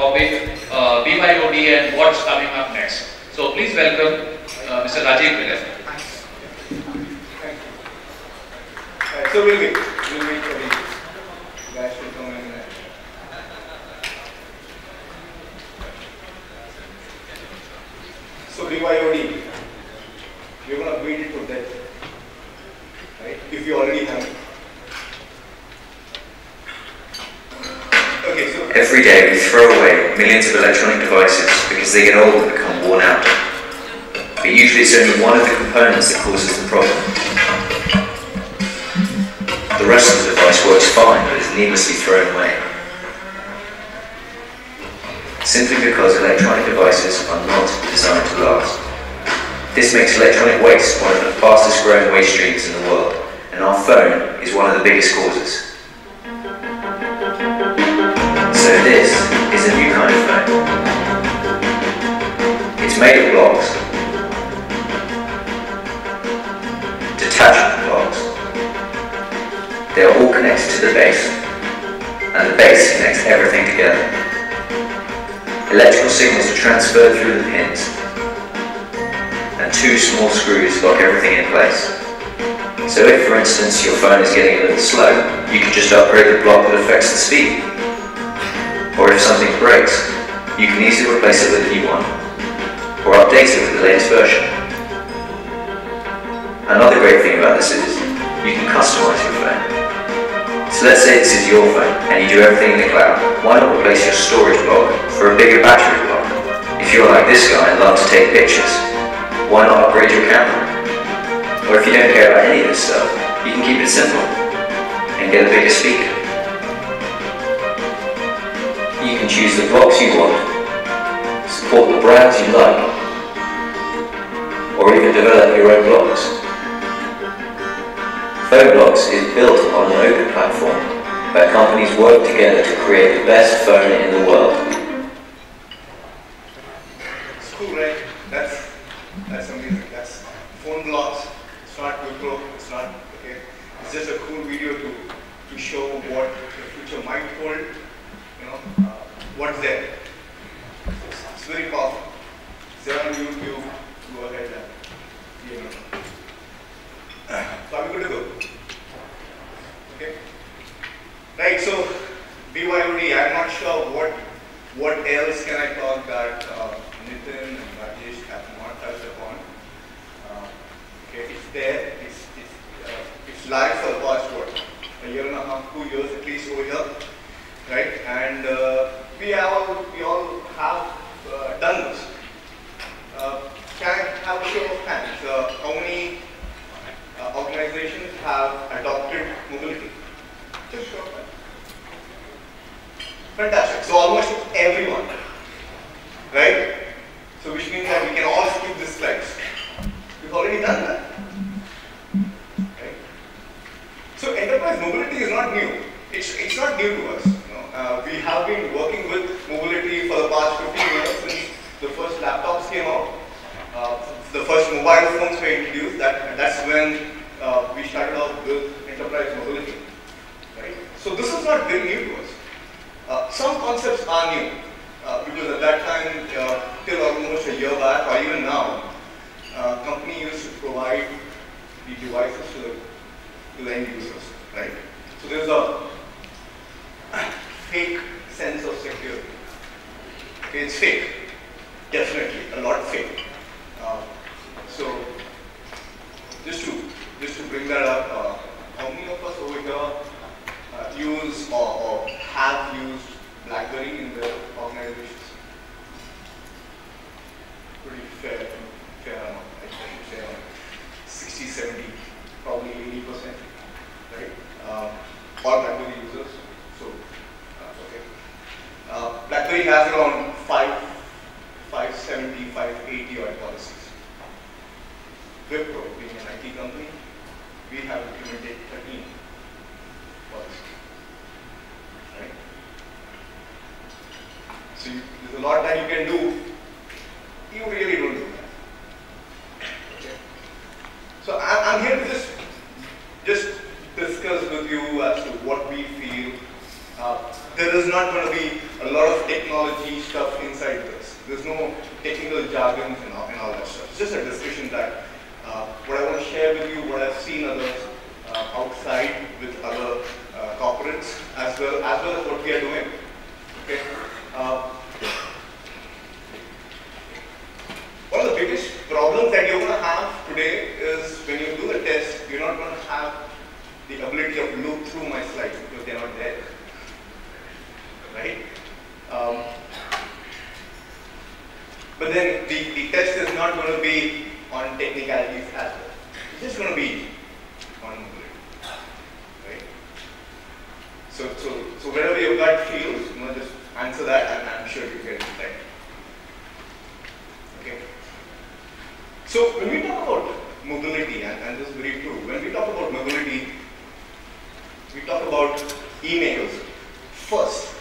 topic BYOD and what's coming up next. So please welcome Mr. Rajeev Pillai. So we'll wait for the guys to come in. So BYOD, we're going to beat it to death, right? If you already have it. Okay, so every day we throw away millions of electronic devices because they get old and become worn out. But usually it's only one of the components that causes the problem. The rest of the device works fine, but is needlessly thrown away. Simply because electronic devices are not designed to last. This makes electronic waste one of the fastest growing waste streams in the world, and our phone is one of the biggest causes. So this is a new kind of phone. It's made of blocks, detachable blocks. They are all connected to the base, and the base connects everything together. Electrical signals are transferred through the pins, and two small screws lock everything in place. So if, for instance, your phone is getting a little slow, you can just upgrade the block that affects the speed. Or if something breaks, you can easily replace it with a new one, or update it with the latest version. Another great thing about this is, you can customize your phone. So let's say this is your phone, and you do everything in the cloud. Why not replace your storage block for a bigger battery block? If you're like this guy and love to take pictures, why not upgrade your camera? Or if you don't care about any of this stuff, you can keep it simple and get a bigger speaker. You can choose the blocks you want, support the brands you like, or even develop your own blocks. PhoneBlocks is built on an open platform where companies work together to create the best phone in the world. it's cool, right? That's amazing. That's PhoneBlocks. It's not Wipro. It's not okay. It's just a cool video to show what the future might hold. You know, what's there. It's very powerful. It's there on YouTube. Go ahead and you know. So are we good to go? Okay. Right. So BYOD. I'm not sure what else can I talk that Nitin and Rajesh have not touched upon. Okay. It's there. It's live for the past what? A year and a half, 2 years at least over here. Right, and we all have done this. Can I have a show of hands? How many organizations have adopted mobility? Just show of hands. Fantastic. So almost everyone, right? So which means that we can all skip this slides. We've already done that. Right? So enterprise mobility is not new. It's not new to us. We have been working with mobility for the past 15 years since the first laptops came out. The first mobile phones were introduced. That's when we started off with enterprise mobility. Right? So this is not very new to us. Some concepts are new because at that time, till almost a year back or even now, company used to provide the devices to the end users. Right? So there's a fake sense of security. Okay, it's fake, definitely, a lot fake. So just to bring that up, how many of us over here use or have used BlackBerry in their organizations? Pretty fair amount, I should say, 60, 70, probably 80%, right? All BlackBerry users. So, okay. BlackBerry has around 570, 580 odd policies. Wipro, being an IT company, we have implemented 13 policies. Right? So there's a lot that you can do. You really don't do that. Okay. So I'm here to just discuss with you as to what we feel. There is not going to be a lot of technology stuff inside this. There's no technical jargon and all that stuff. It's just a discussion that what I want to share with you, what I've seen others outside with other corporates, as well as what we are doing. Okay. One of the biggest problems that you're going to have today is when you do the test, you're not going to have the ability of look through my slides because they're not there. Right? But then the test is not going to be on technicalities as well. It's just going to be on mobility. Right? So wherever your gut feels, just answer that and I'm sure you get it right. Okay. So when we talk about mobility, and this is very true, when we talk about mobility, we talk about emails first,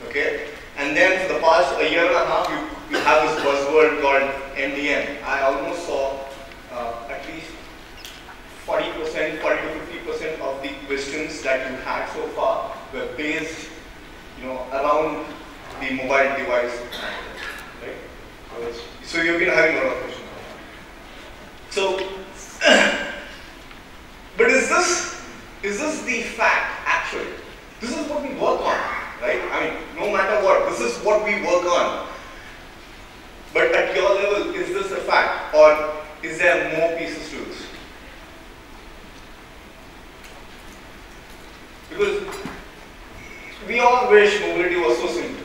okay? And then for the past a year and a half, you have this buzzword called MDM. I almost saw at least 40%, 40 to 50% of the questions that you had so far were based, around the mobile device, right? So you've been having a lot of questions. So, but is this the fact actually? This is what we work on, right? I mean, no matter what, this is what we work on. But at your level, is this a fact, or is there more pieces to this? Because we all wish mobility was so simple.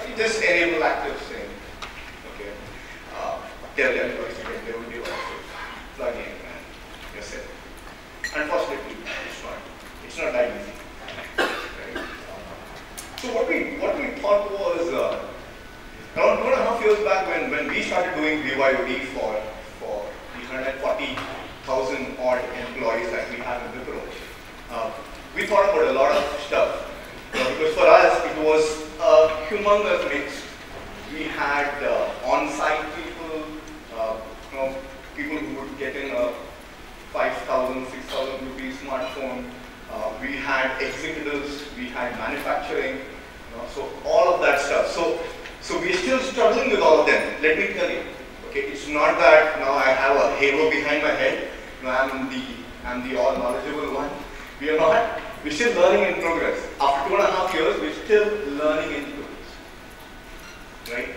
You just enable active saying, okay, tell them they will be also plug in and you're set. Unfortunately, it's not that easy. Right? So what we thought was around 2.5 years back when we started doing BYOD for the 140,000 odd employees that we have in Wipro, we thought about a lot of stuff. Because for us it was a humongous mix. We had on-site people, people who would get in a 5,000, 6,000 rupees smartphone. We had executives, we had manufacturing, so all of that stuff. So we're still struggling with all of them. Let me tell you, okay, it's not that now I have a halo behind my head. I'm the all knowledgeable one. We are not. We're still learning in progress. After 2.5 years, we're still learning in progress. Right?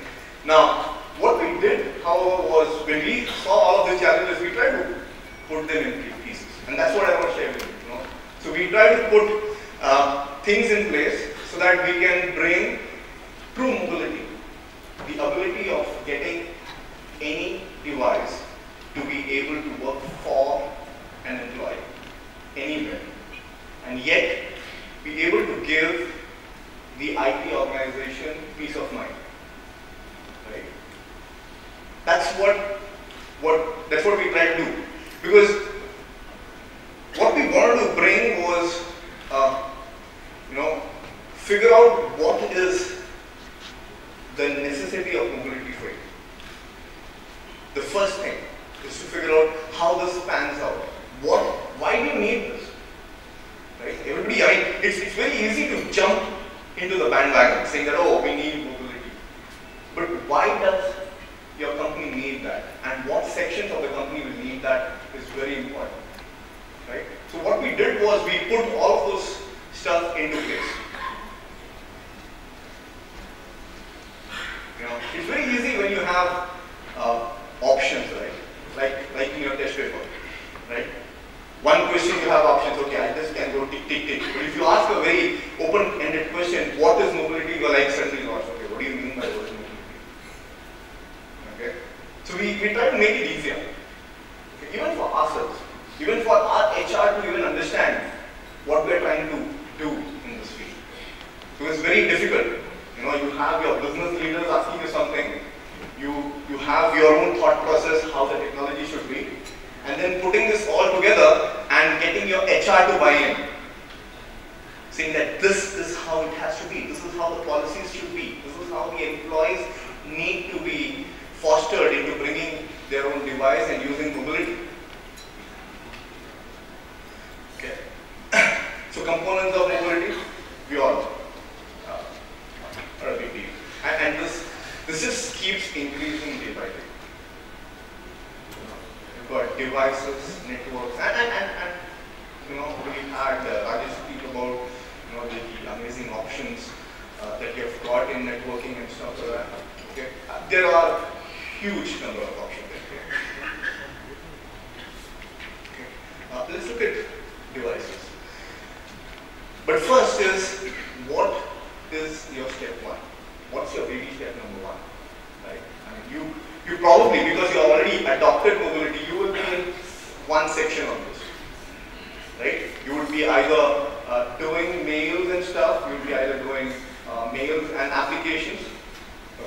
Now, what we did, however, was when we saw all of the challenges, we tried to put them in pieces. And that's what I want to share with you. So we try to put things in place so that we can bring true mobility, the ability of getting any device to be able to work for an employee anywhere, and yet be able to give the IT organization peace of mind. Right? That's what we try to do. Because what we wanted to bring was, figure out what is the necessity of mobility for you. The first thing is to figure out how this pans out. Why do you need this? Right? Everybody, it's very easy to jump into the bandwagon saying that, oh, we need mobility. But why does your company need that? And what sections of the company will need that is very important. Right? So what we did was we put all of those stuff into place. It's very easy when you have options, right? Like in your test paper, right? One question you have options, okay, I just can go tick, tick, tick. But if you ask a very open-ended question, what is mobility, you're like suddenly lost. Okay, what do you mean by what is mobility? Okay? So we try to make it easier. Okay? Even for ourselves, even for our HR to even understand what we're trying to do in this field. So it's very difficult. You have your business leaders asking you something, you have your own thought process, how the technology should be, and then putting this all together and getting your HR to buy in. Saying that this is how it has to be, this is how the policies should be, this is how the employees need to be fostered into bringing their own device and using mobility. Okay. So components of mobility, we all know. devices, networks, and we had Rajeev speak about the amazing options that you have got in networking and stuff like that. Okay, there are huge number of options. Okay, let's look at devices. But first is, what is your step one? What's your baby step number one? Right? I mean, you probably, because you already adopted mobility, you will be in one section of this. Right? You would be either doing mails and stuff, you would be either doing mails and applications,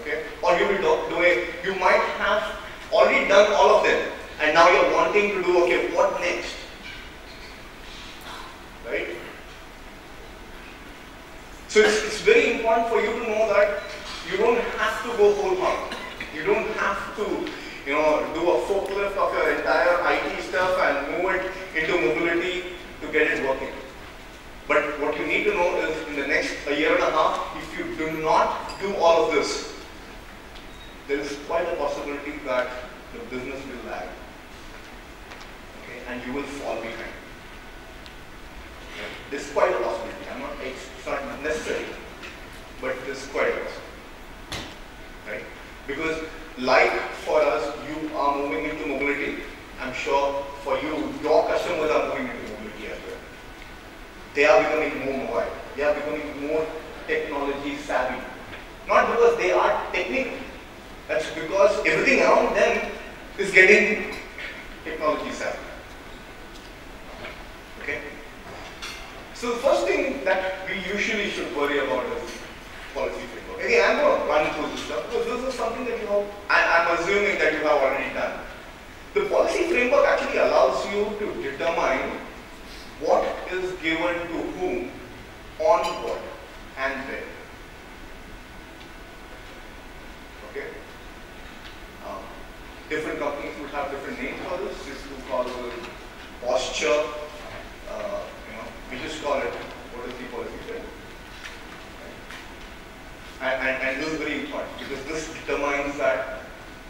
okay? Or you will you might have already done all of them, and now you're wanting to do, okay, what next? Right? So it's very important for you to know that you don't have to go whole hog. You don't have to, do a forklift of your entire IT stuff and move it into mobility to get it working. But what you need to know is, in the next year and a half, if you do not do all of this, there is quite a possibility that the business will lag. Okay, and you will fall behind. Okay. This is quite a possibility. It's not necessary, but this is quite a possibility. Right? Because like for us, you are moving into mobility. I'm sure for you, your customers are moving into mobility as well. They are becoming more mobile. They are becoming more technology savvy. Not because they are technical. That's because everything around them is getting technology savvy. Okay? So the first thing that we usually should worry about is policy framework. Again, I'm going to run through this stuff because this is something that I'm assuming that you have already done. The policy framework actually allows you to determine what is given to whom, on what, and where. Okay? Different companies would have different names for this. This is called posture. We just call it, what is the policy framework? And this is very important because this determines that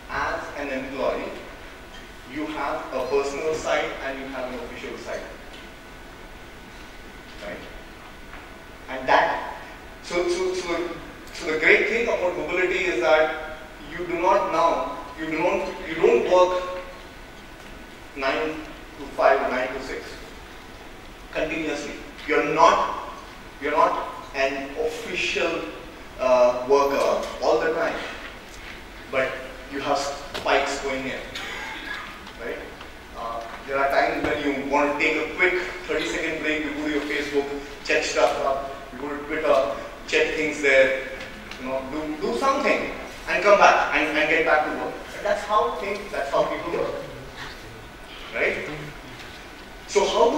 as an employee, you have a personal side and you have an official side. Right? And that, so the great thing about mobility is that you do not now, you don't work 9 to 5 or 9 to 6 continuously. You're not an official worker all the time, but you have spikes going in. Right? There are times when you want to take a quick 30-second break, you go to your Facebook, check stuff up, you go to Twitter, check things there, do something and come back and get back to work. And that's how people work. Right? So how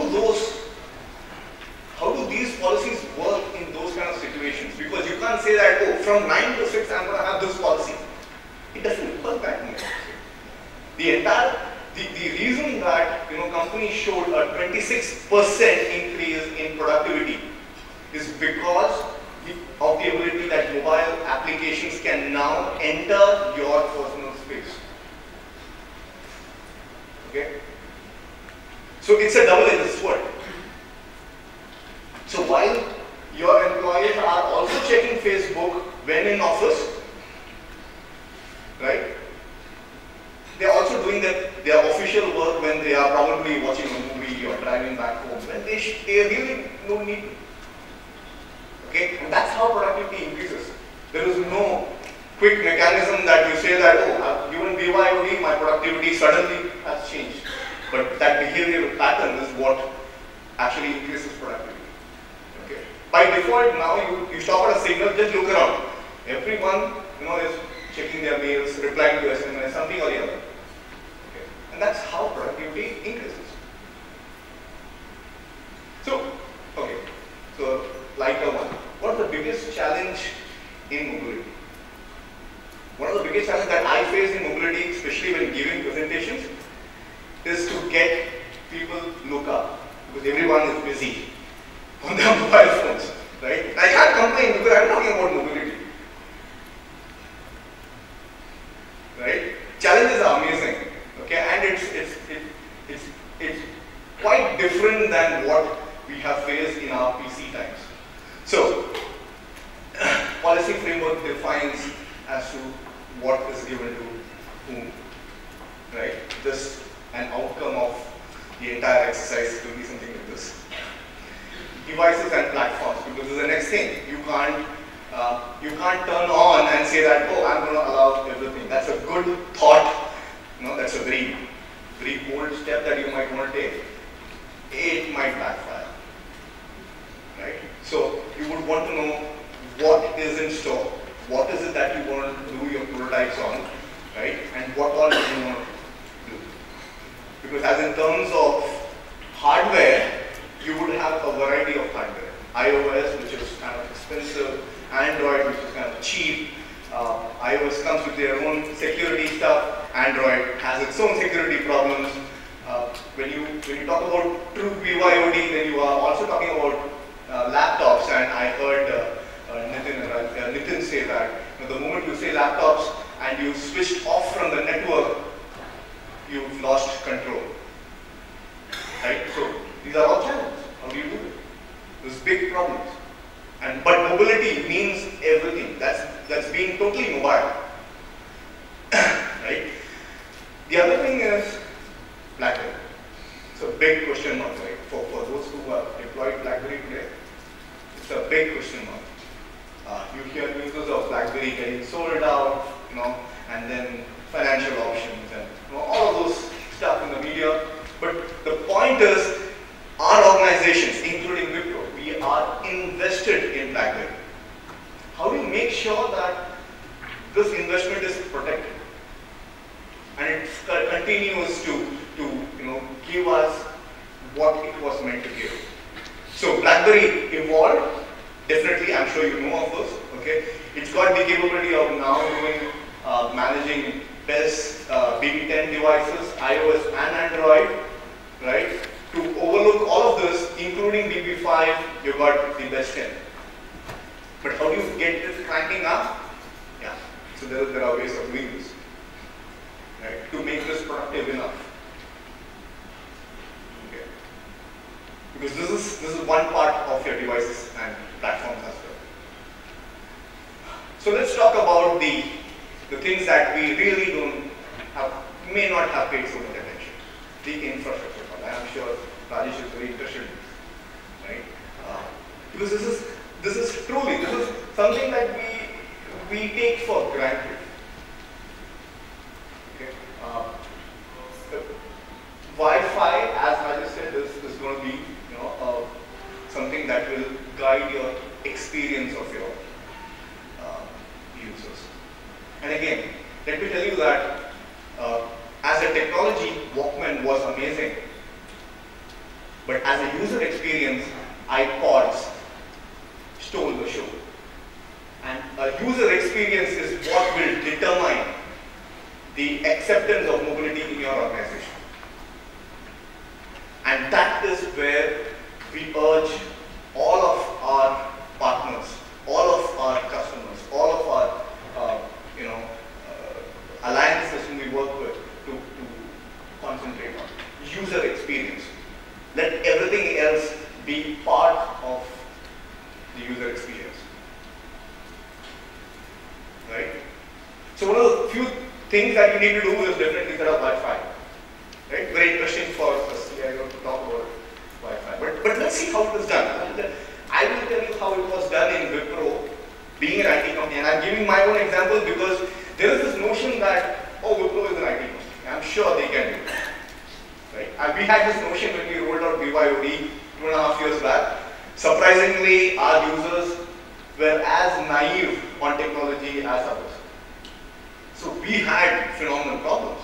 do these policies work in those kind of situations? Because you can't say that, oh, from 9 to 6 I'm going to have this policy. It doesn't work that way. The reason that companies showed a 26% increase in productivity is because of the ability that mobile applications can now enter your personal space. Okay? So it's a double-edged sword. So while your employees are also checking Facebook when in office, right? They're also doing their official work when they are probably watching a movie or driving back home, when they really don't need to. Okay? And that's how productivity increases. There is no quick mechanism that you say that, oh, I've given BYOD, my productivity suddenly has changed. But that behavioral pattern is what actually increases productivity. Okay? By default, now you stop at a signal, just look around. Everyone is checking their mails, replying to SMS, something or the other. Okay? And that's how productivity increases. So, okay, so lighter one. What's the biggest challenge in mobility? One of the biggest challenges that I face in mobility, especially when giving presentations, is to get people look up, because everyone is busy on their mobile phones, right? I can't complain because I'm talking about mobility, right? Challenges are amazing, okay, and it's as to what is given to whom, right? Just an outcome of the entire exercise will be something like this. Devices and platforms, because this is the next thing. You can't turn on and say that, oh, I'm going to allow everything. That's a good thought. That's a very, very bold step that you might want to take. It might backfire, right? So you would want to know what is in store, what is it that you want to do your prototypes on, right? And what all do you want to do? Because as in terms of hardware, you would have a variety of hardware. iOS, which is kind of expensive, Android, which is kind of cheap. iOS comes with their own security stuff. Android has its own security problems. When you talk about true BYOD, then you are also talking about laptops. And I heard Nitin say that the moment you say laptops and you switched off from the network, you've lost control. Right? So these are all challenges. How do you do it? There's big problems. But mobility means everything. That's being totally mobile. Right? The other thing is BlackBerry. It's a big question mark, right? For those who have deployed BlackBerry today, it's a big question mark. You hear news of BlackBerry getting sold out, and then financial options and all of those stuff in the media. But the point is, our organizations, including Wipro, we are invested in BlackBerry. How do you make sure that this investment is protected and it continues to give us what it was meant to give? So BlackBerry evolved. Definitely, I'm sure you know of those. Okay, it's got the capability of now doing managing best BB10 devices, iOS and Android, right? To overlook all of this, including BB5, you got the best 10. But how do you get this cranking up? Yeah, so there are ways of doing this, right? To make this productive enough. Okay. Because this is one part of your devices and platforms as well. So let's talk about the things that we really may not have paid so much attention. The infrastructure. I'm sure Rajeev is very interested in, right? Because this is something that we take for granted. Okay. Wi-Fi, as Rajeev said, is going to be something that will guide your experience of your users. And again, let me tell you that as a technology, Walkman was amazing. But as a user experience, iPods stole the show. And a user experience is what will determine the acceptance of mobility in your organization. And that is where we urge all of our partners, all of our customers, all of our alliances whom we work with to concentrate on user experience. Let everything else be part of the user experience. Right? So one of the few things that you need to do is definitely set up Wi-Fi. Right? Very interesting for a CIO to talk about Wi-Fi. But let's see how it was done. I will tell you how it was done in Wipro, being an IT company. And I'm giving my own example because there is this notion that, oh, Wipro is an IT company. I'm sure they can do it. Right? And we had this notion when we rolled out BYOD 2.5 years back. Surprisingly, our users were as naive on technology as others. So we had phenomenal problems.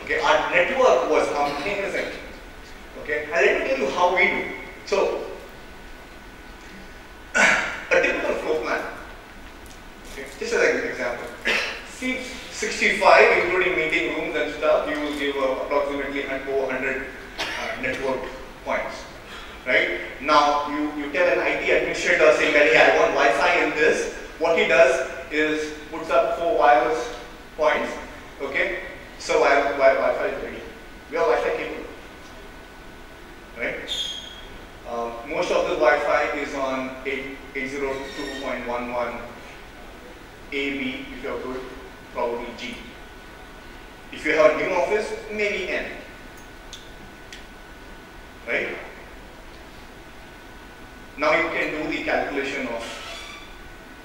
Okay? Our network was amazing. Okay? And let me tell you how we do. So, a typical floor plan. Okay? Just as an example. Seats 65, including meeting rooms and stuff, you will give approximately 100 network points. Right? Now, you tell an IT administrator saying that, hey, I want Wi-Fi in this. What he does is puts up 4 wireless points. Okay? So Wi-Fi is ready. We are Wi-Fi capable. Right? Most of the Wi-Fi is on 802.11 AB if you're good. probably G. If you have a new office, maybe N. Right? Now you can do the calculation of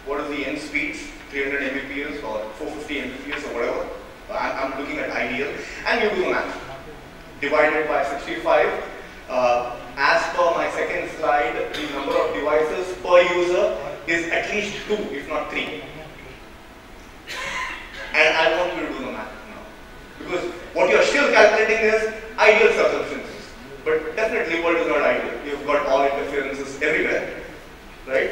what is the N speeds, 300 Mbps or 450 Mbps or whatever. I'm looking at ideal, and you do the math. Divided by 65. As per my second slide, the number of devices per user is at least 2, if not 3. And I want you to do the math now. Because what you are still calculating is ideal circumstances. But definitely world is not ideal. You've got all interferences everywhere. Right?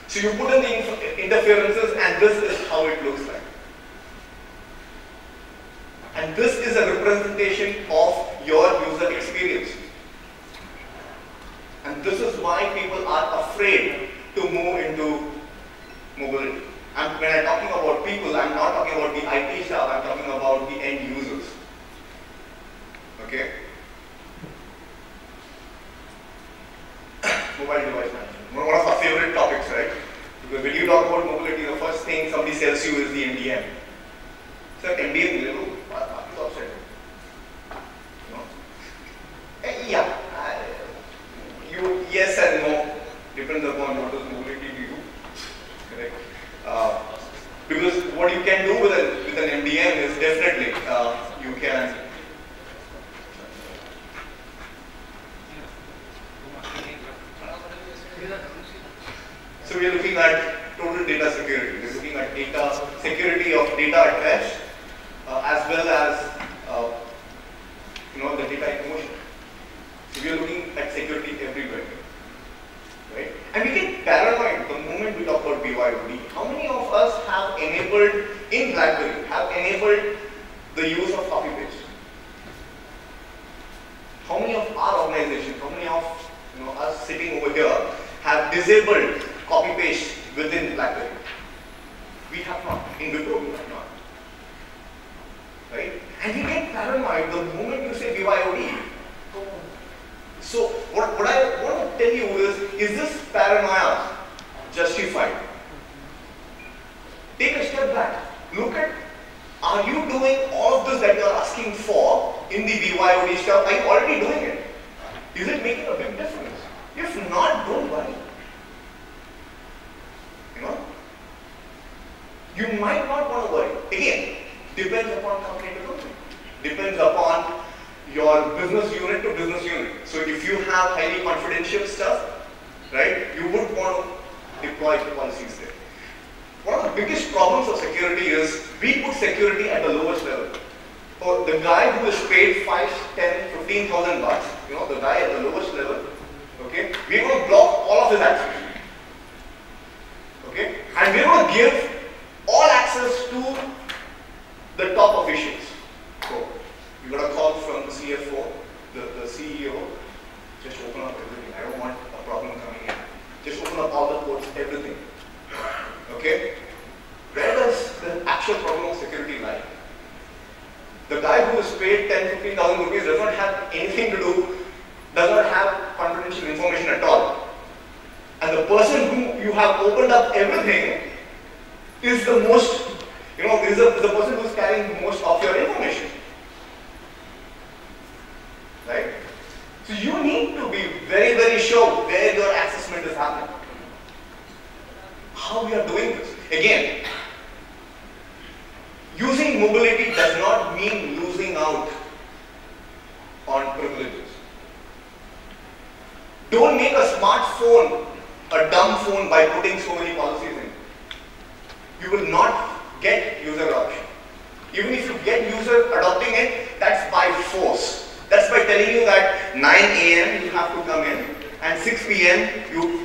So you put in the interferences, and this is how it looks like. And this is a representation of your user experience. And this is why people are afraid to move into mobility. And when I'm talking about people, I'm not talking about the IT staff, I'm talking about the end users. Okay? Mobile device management. One of our favorite topics, right? Because when you talk about mobility, the first thing somebody sells you is the MDM. Sir, MDM, you know, what is upset? You know? Yeah. Yes and no, depends upon what is mobility to you. Correct? Because what you can do with an MDM is definitely you can. So we are looking at total data security. We are looking at data security of data at rest, as well as the data in motion. So we are looking at security everywhere, right? And we get paranoid the moment we talk about BYOD. How many of us have enabled in BlackBerry the use of copy paste? How many of our organization, how many of us sitting over here have disabled copy paste within BlackBerry? We have not. In Wipro, we have not. Right? And we get paranoid the moment you say BYOD. So what I want to tell you is this paranoia justified? Take a step back. Look at, are you doing all of this that you are asking for in the BYOD stuff? Are you already doing it? Is it making a big difference? If not, don't worry. You might not want to worry. Again, depends upon company to company. Depends upon your business unit to business unit. So if you have highly confidential stuff, right, you would want to deploy policies there. One of the biggest problems of security is we put security at the lowest level. So the guy who is paid 5, 10, 15,000 bucks, the guy at the lowest level, okay, we're going to block all of his access. Okay, and we're going to give all access to the top officials. So you got a call from the CFO, the CEO, just open up everything. I don't want a problem coming in. Just open up all the ports, everything. Okay? Where does the actual problem of security lie? The guy who is paid 10, 15,000 rupees does not have anything to do, does not have confidential information at all. And the person who you have opened up everything is the most, is the person who is carrying most of your information. Right? So you need to be very, very sure where your assessment is happening. How we are doing this. Again, using mobility does not mean losing out on privileges. Don't make a smartphone a dumb phone by putting so many policies in. You will not get user adoption. Even if you get user adopting it, that's by force. That's by telling you that 9 a.m. you have to come in and 6 p.m.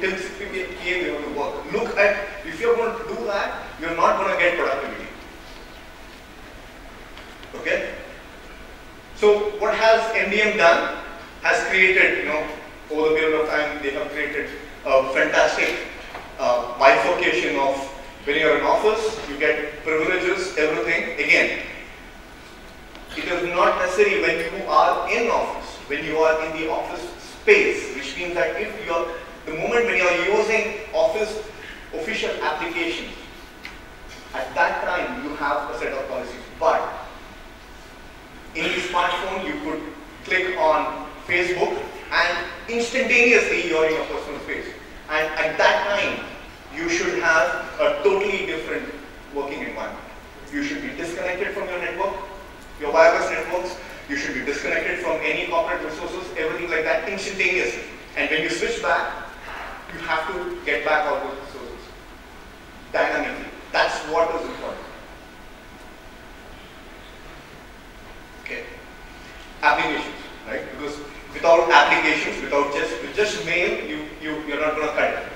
till 6 p.m. you have to work. Look at, if you're going to do that, you're not going to get productivity. Okay? So what has MDM done? Has created, over the period of time, they have created a fantastic bifurcation of when you're in office, you get privileges, everything. Again, it is not necessary when you are in office, when you are in the office space, which means that if you are, the moment when you are using office official applications, At that time, you have a set of policies. But in the smartphone, you could click on Facebook and instantaneously you're in your personal space. And at that time, you should have a totally different working environment. You should be disconnected from your network, your wireless networks. You should be disconnected from any corporate resources, everything like that instantaneously. And when you switch back, you have to get back all those resources dynamically. That's what is important. Okay. Applications, right? Because without applications, with just mail, you're not going to cut it.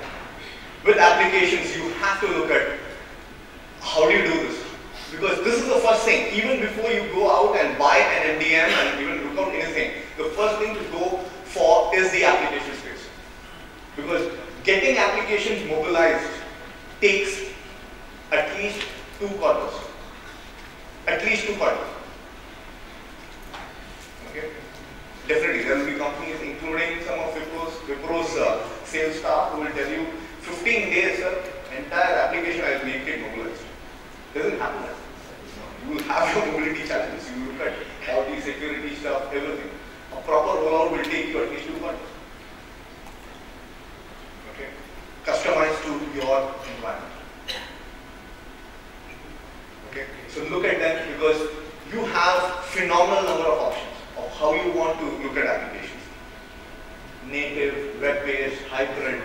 With applications, you have to look at how do you do this? Because this is the first thing. Even before you go out and buy an MDM and even look out anything, the first thing to go for is the application space. Because getting applications mobilized takes at least 2 quarters. At least 2 quarters. Okay? Definitely, there will be companies, including some of Wipro's sales staff, who will tell you 15 days, sir, entire application I will make it mobilized. Doesn't happen that. You will have your mobility challenges. You will look at all the security stuff, everything. A proper rollout will take you at least 2 months. Okay? Customized to your environment. Okay? So look at them because you have phenomenal number of options of how you want to look at applications. Native, web-based, hybrid.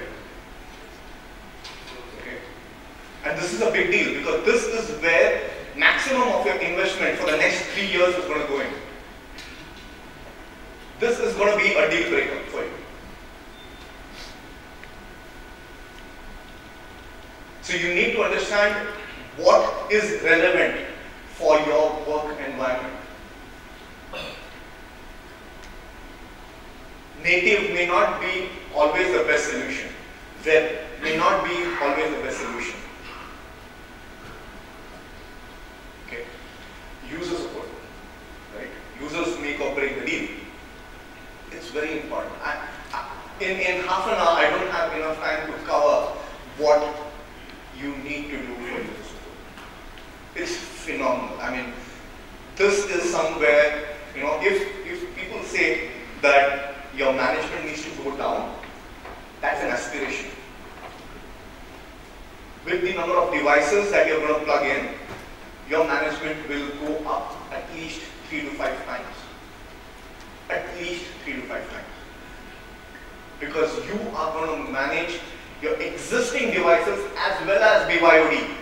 Okay? And this is a big deal because this is where maximum of your investment for the next 3 years is going to go in. This is going to be a deal breaker for you. So you need to understand what is relevant for your work environment. Native may not be always the best solution. Web may not be always the best solution. Okay. User support, right? Users make or break the deal. It's very important. In half an hour, I don't have enough time to cover what you need to do for user support. It's phenomenal. I mean, this is somewhere, if people say that your management needs to go down, that's an aspiration. With the number of devices that you're going to plug in, your management will go up at least 3 to 5 times. At least 3 to 5 times. Because you are going to manage your existing devices as well as BYOD.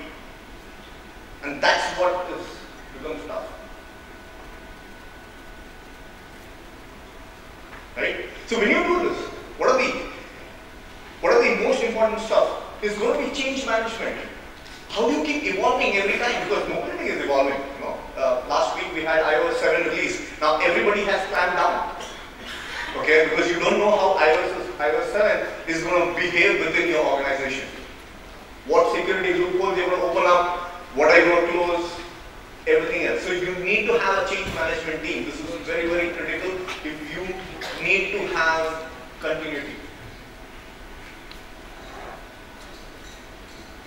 And that's what becomes tough. Right? So when you do this, what are the most important stuff? Is going to be change management. How do you keep evolving every time? Because mobility is evolving. Last week we had iOS 7 release. Now everybody has clamped down. Okay, because you don't know how iOS 7 is going to behave within your organization. What security loopholes you're going to open up, what are you going to close, everything else. So you need to have a change management team. This is very, very critical if you need to have continuity.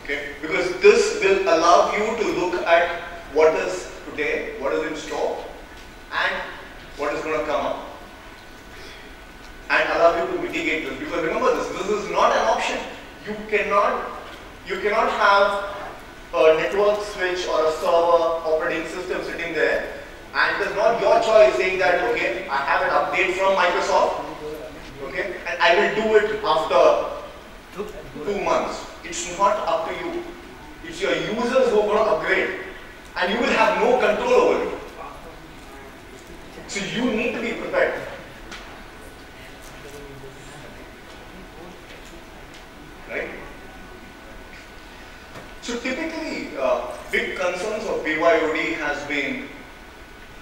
Okay? Because this will allow you to look at what is today, what is in store, and what is going to come up. And allow you to mitigate this. Because remember this is not an option. You cannot have a network switch or a server operating system sitting there, and it is not your choice saying that, okay, I have an update from Microsoft, okay, and I will do it after 2 months. It's not up to you. It's your users who are going to upgrade, and you will have no control over it. So you need to be prepared. Right? So typically, big concerns of BYOD has been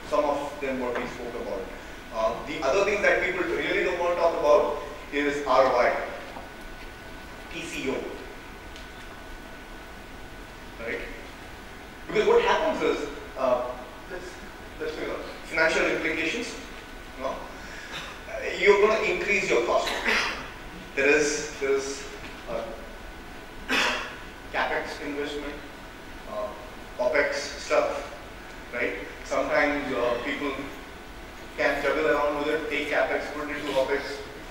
some of them what we spoke about. The other thing that people really don't want to talk about is ROI, TCO. Right? Because what happens is, let's figure out financial implications. You're going to increase your cost. There is CapEx investment. OPEX stuff, right? Sometimes people can juggle around with it, take CapEx, put it into OPEX,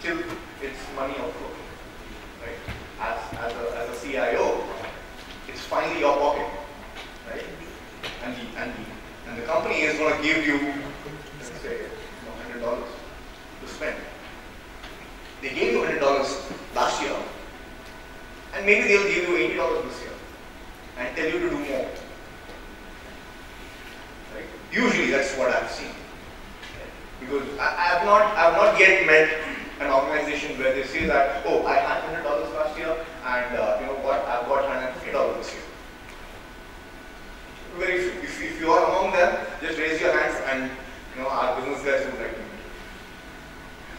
till it's money outflow, right? As a CIO, it's finally your pocket, right? And the company is going to give you, let's say, $100 to spend. They gave you $100 last year, and maybe they'll give you $80 this year, and tell you to do more. Right? Usually, that's what I've seen. Right? Because I have not yet met an organization where they say that, oh, I had $100 last year, and you know what, I've got $150 this year. Very few. If you are among them, just raise your hands, and you know our business guys would like to meet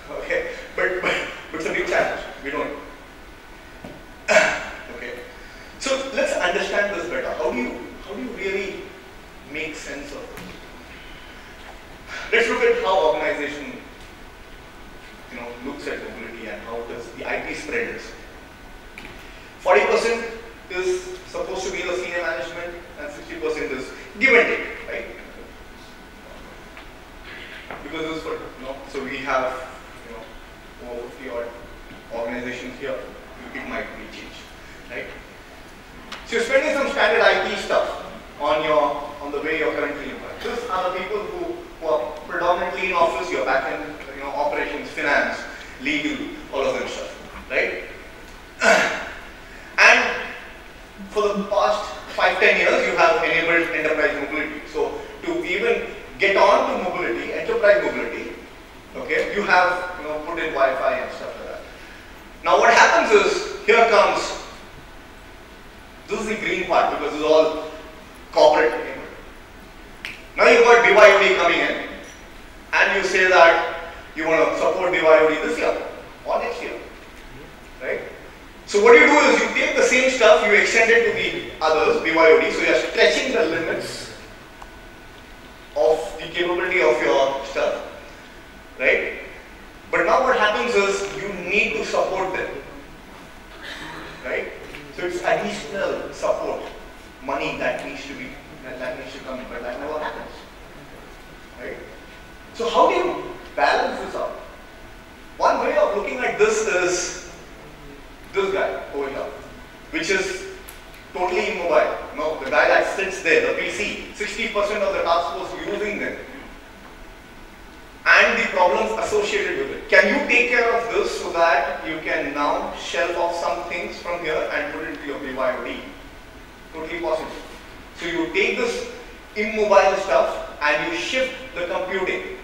you. Okay, but it's a big challenge. We don't. Okay, so let's understand this better. How do you really make sense of it? Let's look at how organization looks at mobility and how does the IT spread is. 40% is supposed to be the senior management, and 60% is give and take, right? Because this is for so we have over 50 odd organizations here. It might be changed, right? So you're spending some standard IT stuff on the way you're currently employed. These are the people who are predominantly in office, your back end, operations, finance, legal, all of that stuff, right? And for the past 5-10 years, you have enabled enterprise mobility. So to even get on to mobility, enterprise mobility, okay, you have put in Wi-Fi and stuff like that. Now what happens is, here comes, this is the green part because it's all corporate enabled. Now you've got BYOD coming in, and you say that you want to support BYOD this year or next year, right? So what you do is you take the same stuff, you extend it to the others, BYOD, so you are stretching the limits of the capability of your stuff, right? But now what happens is you need to support them, right? So it's additional support, money that needs to come in, but that never happens, right? So how do you balance this out? One way of looking at this is this guy over here, which is totally immobile. The guy that sits there, the PC, 60% of the task force using them, and the problems associated with it. Can you take care of this so that you can now shelf off some things from here and put it into your BYOD? Totally possible. So you take this immobile stuff and you shift the computing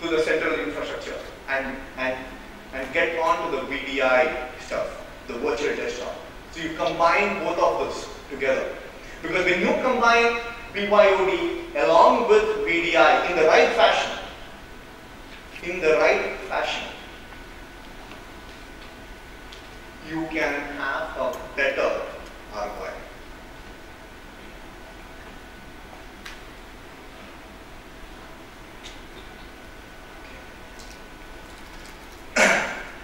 to the central infrastructure and get on to the VDI stuff, the virtual desktop. So you combine both of this together. Because when you combine BYOD along with VDI in the right fashion, you can have a better ROI.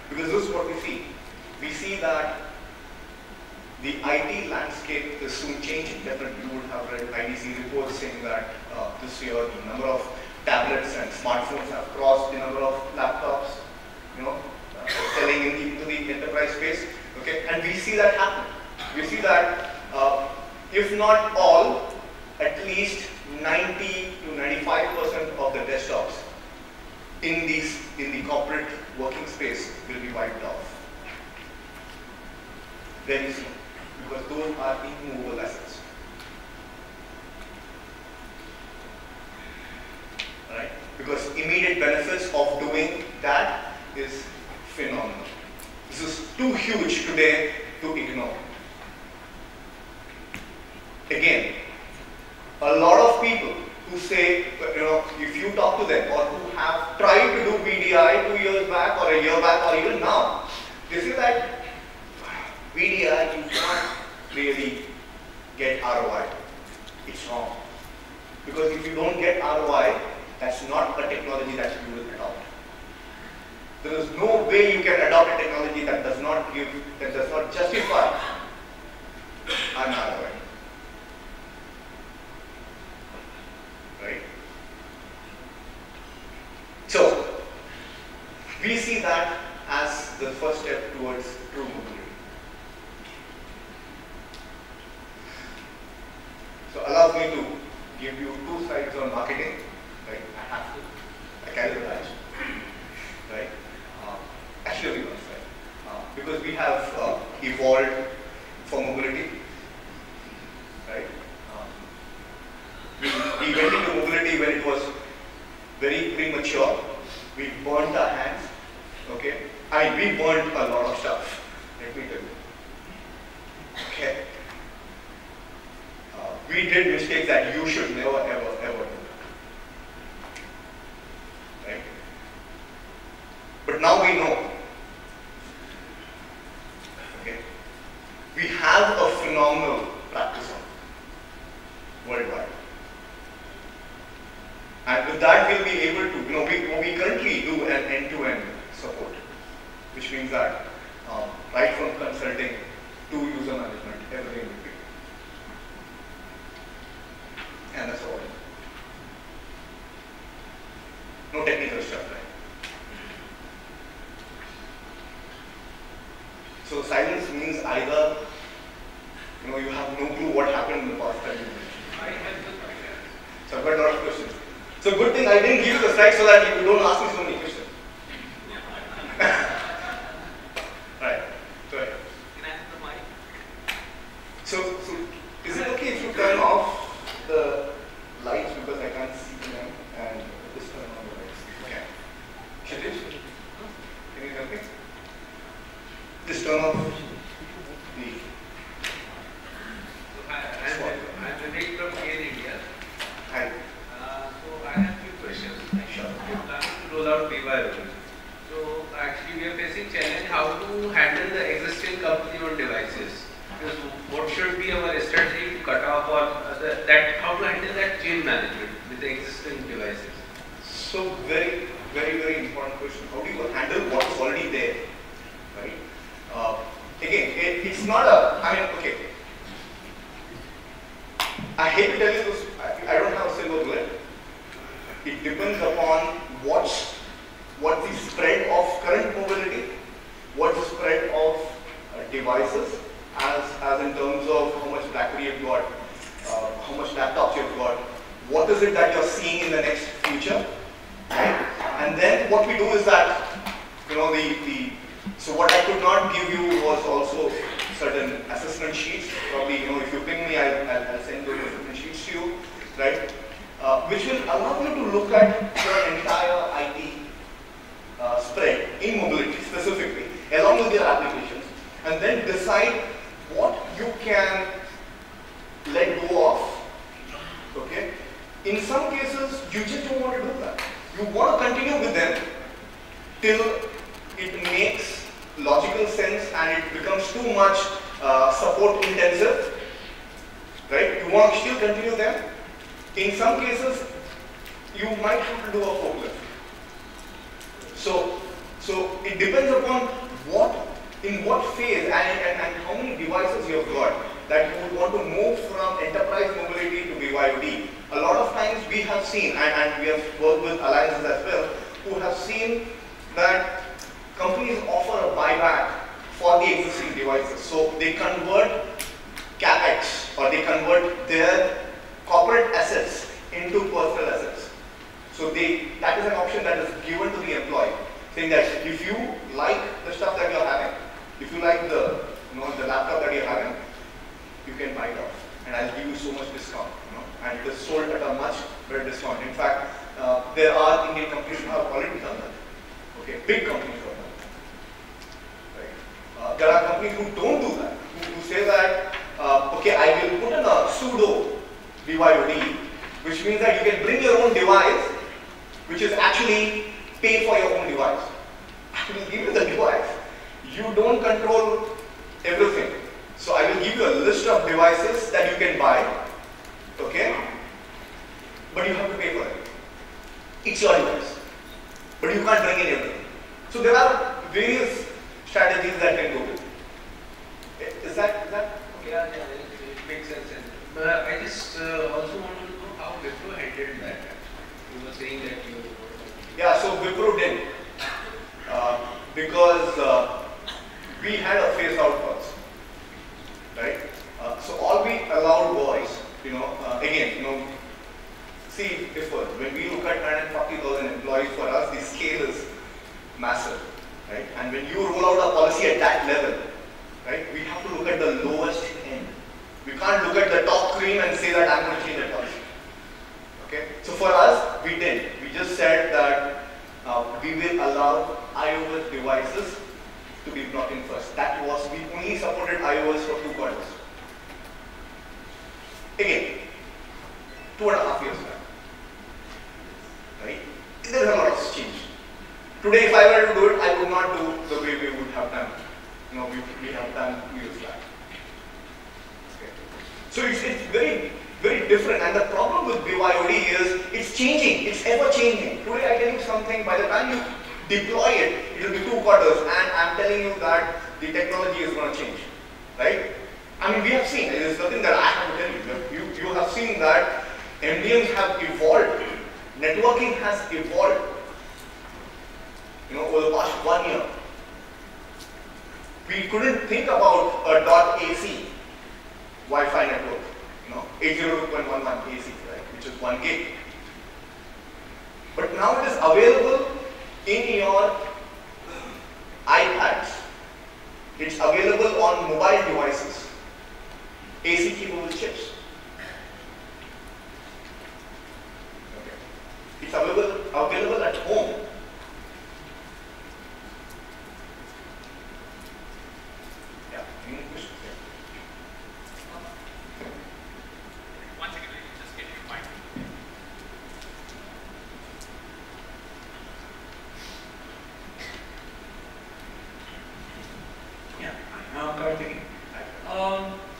Because this is what we see. We see that the IT landscape is soon changing. Definitely you would have read IDC reports saying that this year the number of tablets and smartphones have crossed the number of laptops, selling into the enterprise space. Okay, and we see that happen. We see that if not all, at least 90 to 95% of the desktops in the corporate working space will be wiped off very soon, because those are immovable assets. Right? Because immediate benefits of doing that is phenomenal. This is too huge today to ignore. Again, a lot of people who say, if you talk to them or who have tried to do VDI 2 years back or a year back or even now, they say that VDI you can't really get ROI. It's wrong. Because if you don't get ROI, that's not a technology that you will adopt. There is no way you can adopt a technology that does not justify an ROI. first step towards true mobility. So allow me to give you 2 slides on marketing. Right? I have to. I carry the badge. Right? Actually, only 1 slide. Because we have evolved for mobility. Right? We went into mobility when it was very premature. We burnt our hands. Okay? I mean, we burnt a lot of stuff. Let me tell you. Okay? We did mistakes that you should never, ever, ever do. Right? But now we know. Okay? We have a phenomenal practice on worldwide. And with that, we'll be able to, we currently do an end-to-end support, which means that right from consulting to user management, everything will be. And that's all. No technical stuff, right? So silence means either, you have no clue what happened in the past 30 minutes. So I've got a lot of questions. So good thing I didn't give you the slide so that you don't ask me so many questions. Right. Go ahead. Can I have the mic? So is it okay if you turn off the lights because I can't see them and just turn on the lights? Okay. Kshitish? Can you help me? Just turn off the. I'm Rajeev from India. Hi. So I have few questions. Sure. We're planning to roll out BYOD. So actually we are facing challenge how to handle the existing company-owned devices. Because what should be our strategy to cut off or how to handle that chain management with the existing devices? So very, very, very important question. How do you handle what is already there? Right? Again, it's not okay. I hate to tell you this, I don't have a silver bullet. It depends upon what's the spread of current mobility, what's the spread of devices, as in terms of how much BlackBerry you've got, how much laptops you've got, what is it that you're seeing in the next future, right? And then what we do is that, so what I could not give you was also certain assessment sheets. Probably, if you ping me, I'll send those assessment sheets to you, right? Which will allow you to look at your entire IT spread in mobility specifically, along with your applications, and then decide what you can let go of. Okay? In some cases, you just don't want to do that. You want to continue with them till it makes logical sense and it becomes too much support intensive. Right? You want to still continue them. In some cases, you might have to do a forklift. So it depends upon in what phase and how many devices you have got that you would want to move from enterprise mobility to BYOD. A lot of times we have seen, and we have worked with alliances as well, who have seen that companies offer a buyback for the existing devices. So they convert CapEx or they convert their corporate assets into personal assets. So that is an option that is given to the employee, saying that if you like the stuff that you're having, if you like the laptop that you're having, you can buy it off, and I'll give you so much discount. And it is sold at a much better discount. In fact, there are Indian companies who have already done that. Okay, big companies have done that. Right? There are companies who don't do that, who say that, okay, I will put in a pseudo BYOD, which means that you can bring your own device, which is actually pay for your own device. I will give you the device. You don't control everything. So I will give you a list of devices that you can buy, okay? But you have to pay for it. It's your device. But you can't bring in everything. So there are various strategies that can go with. Is that? Yeah, it makes sense. But I just also want to know how Wipro handled that. You were saying that you. Yeah, so Wipro didn't. Because we had a phase out policy, right? So all we allowed was, again, see, it differs. When we look at 140,000 employees, for us, the scale is massive, right? And when you roll out a policy at that level, right, we have to look at the lowest end. We can't look at the top cream and say that I'm going to change the policy. Okay? So for us, we did. We just said that we will allow iOS devices to be brought in first. That was, we only supported iOS for 2 quarters. Again, 2.5 years back. Right? There's a lot of change. Today, if I were to do it, I would not do the way we would have done. We have done 2 years back. Okay. So it's very, very different. And the problem with BYOD is it's changing. It's ever changing. Today, I tell you something. By the time you deploy it, it will be 2 quarters. And I'm telling you that the technology is going to change. Right? I mean, we have seen. There's nothing that I have to tell you. You have seen that MDMs have evolved. Networking has evolved. Over the past 1 year. We couldn't think about a .AC Wi-Fi network, 802.11 AC, right, which is 1 gig. But now it is available in your iPads. It's available on mobile devices, AC capable chips. Okay. It's available at home.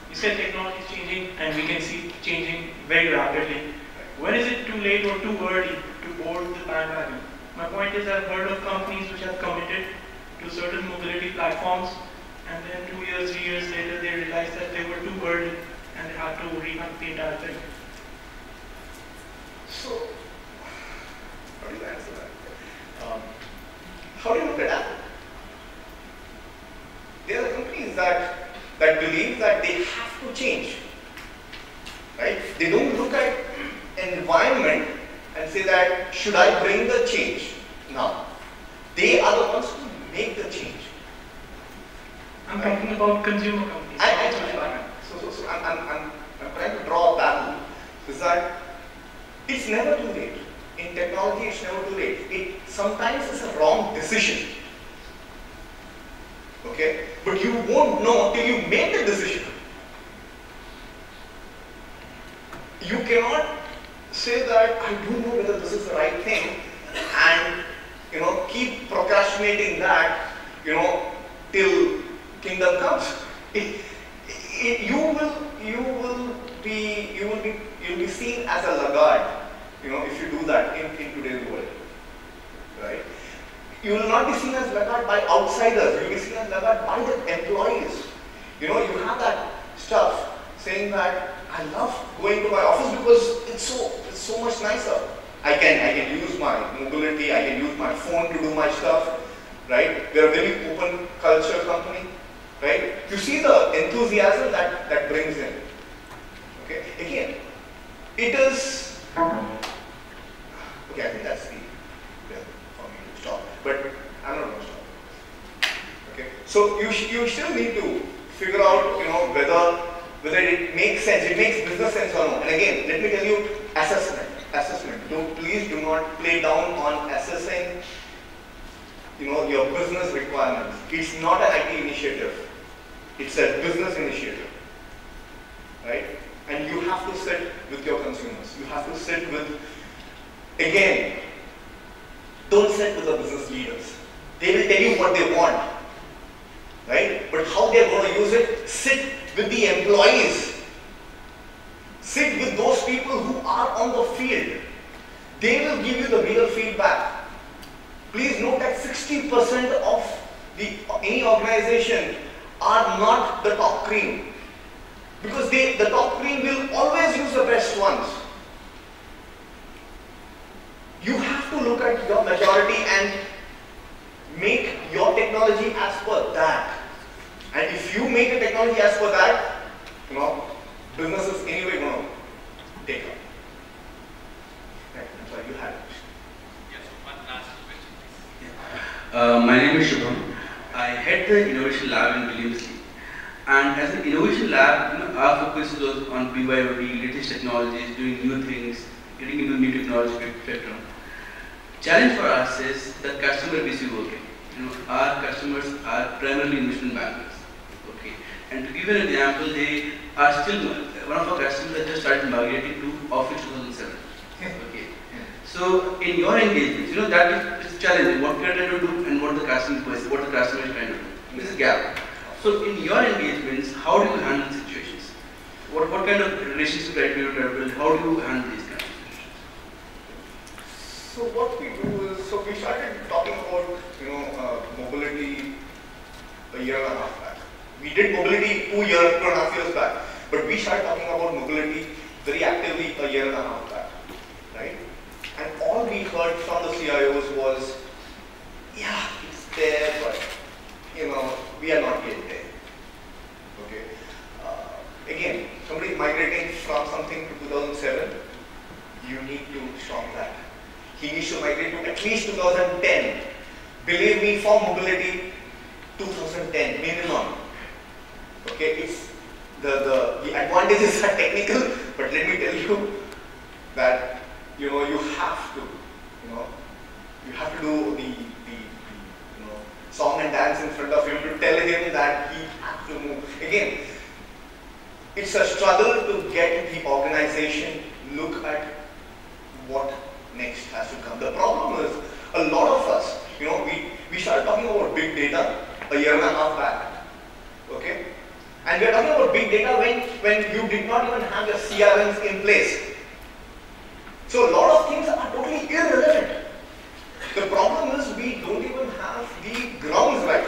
You said technology is changing and we can see it changing very rapidly. When is it too late or too early to board the bandwagon? My point is I've heard of companies which have committed to certain mobility platforms and then 2 years, 3 years later they realized that they were too early and they had to revamp the entire thing. So, how do you answer that? How do you look at Apple? There are companies that believe that they have to change, right? They don't look at an environment and say that, should I bring the change? No. They are the ones who make the change. I'm talking about consumer companies. So I'm trying to draw a parallel. Is that it's never too late. In technology, it's never too late. It sometimes is a wrong decision. Okay? But you won't know till you make the decision. You cannot say that I don't know whether this is the right thing and keep procrastinating that till kingdom comes. You'll be seen as a laggard, if you do that in today's world. Right? You will not be seen as laggard by outsiders. You will be seen as laggard by the employees. You have that stuff saying that I love going to my office because it's so much nicer. I can use my mobility. I can use my phone to do my stuff. Right? We are a very open culture company. Right? You see the enthusiasm that brings in. Okay. Again, it is. Okay, I think that's the for me to stop. But I'm not going to stop. Okay. So you still need to figure out, whether it makes sense. It makes business sense or not. And again, let me tell you, assessment. Please do not play down on assessing, your business requirements. It's not an IT initiative. It's a business initiative. Right? And you have to sit with your consumers. You have to sit with, again, don't sit with the business leaders. They will tell you what they want. Right? But how they're going to use it, sit with the employees. Sit with those people who are on the field. They will give you the real feedback. Please note that 60% of any organization are not the top cream. Because the top cream will always use the best ones. You have to look at your majority and make your technology as per that. if you make a technology as per that, you know, business is anyway going to take up. Right, I'm sorry, you had it. Yes, one last question, please. My name is Shubham. I head the Innovation Lab in Williamsley. And as an innovation lab, our focus was on BYOD, latest technologies, doing new things, getting into new technology, etc. Challenge for us is the customer base we work in. Our customers are primarily investment bankers. Okay. And to give an example, they are still one of our customers that just started migrating to Office 2007. Okay. So in your engagements, that is challenging. What we are trying to do and what the customer is trying to do. This is a gap. So in your engagements, how do you handle situations? What kind of relationship do you build? How do you handle these kinds of situations? So what we do is, so we started talking about, mobility a year and a half back. We did mobility 2.5 years back, but we started talking about mobility very actively a year and a half back, right? And all we heard from the CIOs was, yeah, it's there, but we are not yet there. Okay. Again, somebody migrating from something to 2007, you need to stop that. He needs to migrate to at least 2010. Believe me, for mobility, 2010 minimum. Okay, it's the advantages are technical, but let me tell you that you have to do the song and dance in front of him to tell him that he has to move. Again, it's a struggle to get the organization look at what next has to come. The problem is, a lot of us, we started talking about big data a year and a half back, okay? And we are talking about big data when you did not even have your CRMs in place. So a lot of things are totally irrelevant. The problem is we don't even have the grounds right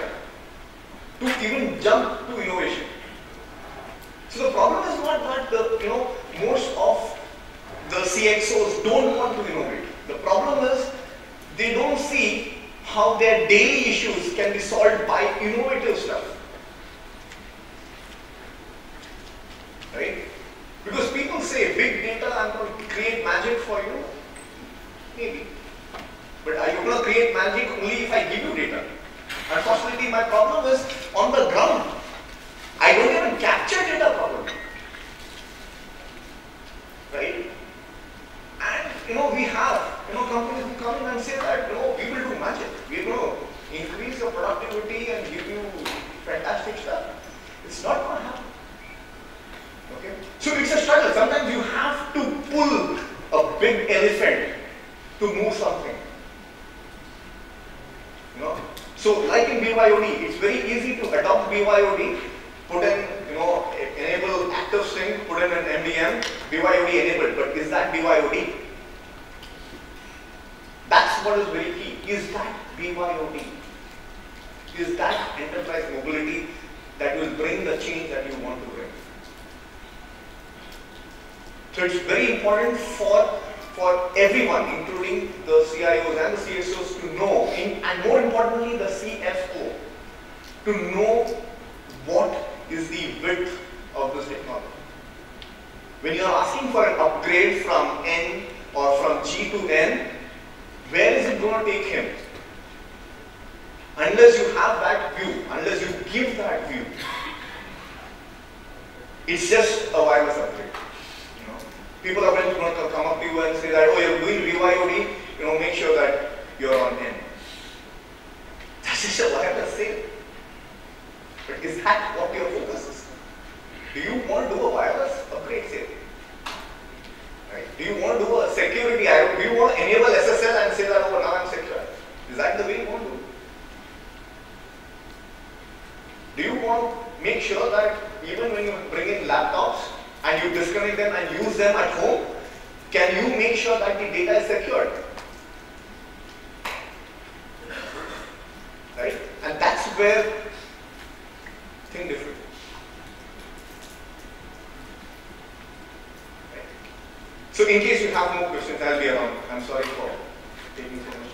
to even jump to innovation. So the problem is not that most of the CXOs don't want to innovate. The problem is they don't see how their daily issues can be solved by innovative stuff. Right? Because people say big data, I'm going to create magic for you. Maybe. But are you going to create magic only if I give you data? Unfortunately, my problem is on the ground. I don't even capture data properly. Right? And we have companies who come in and say that we will do magic. We're going to increase your productivity and give you fantastic stuff. It's not going to happen. Okay? So it's a struggle. Sometimes you have to pull a big elephant to move something. So like in BYOD, it's very easy to adopt BYOD, put in, enable active sync, put in an MDM, BYOD enabled. But is that BYOD? That's what is very key. Is that BYOD? Is that enterprise mobility that will bring the change that you want to bring? So it's very important for everyone, including the CIOs and the CSOs, to know, and more importantly, the CFO, to know what is the width of this technology. When you are asking for an upgrade from N or from G to N, where is it going to take him? Unless you have that view, unless you give that view, it's just a wireless upgrade. People are going to come up to you and say that, oh, you're doing BYOD, make sure that you're on N. That's just a wireless sale. But is that what your focus is? Do you want to do a wireless upgrade sale? Right? Do you want to do a security? Do you want to enable SSL and say that, oh, now I'm secure? Is that the way you want to do? Do you want to make sure that even when you bring in laptops, and you disconnect them and use them at home, can you make sure that the data is secured? Right? And that's where think different. Right? So in case you have more questions, I'll be around. I'm sorry for taking so much.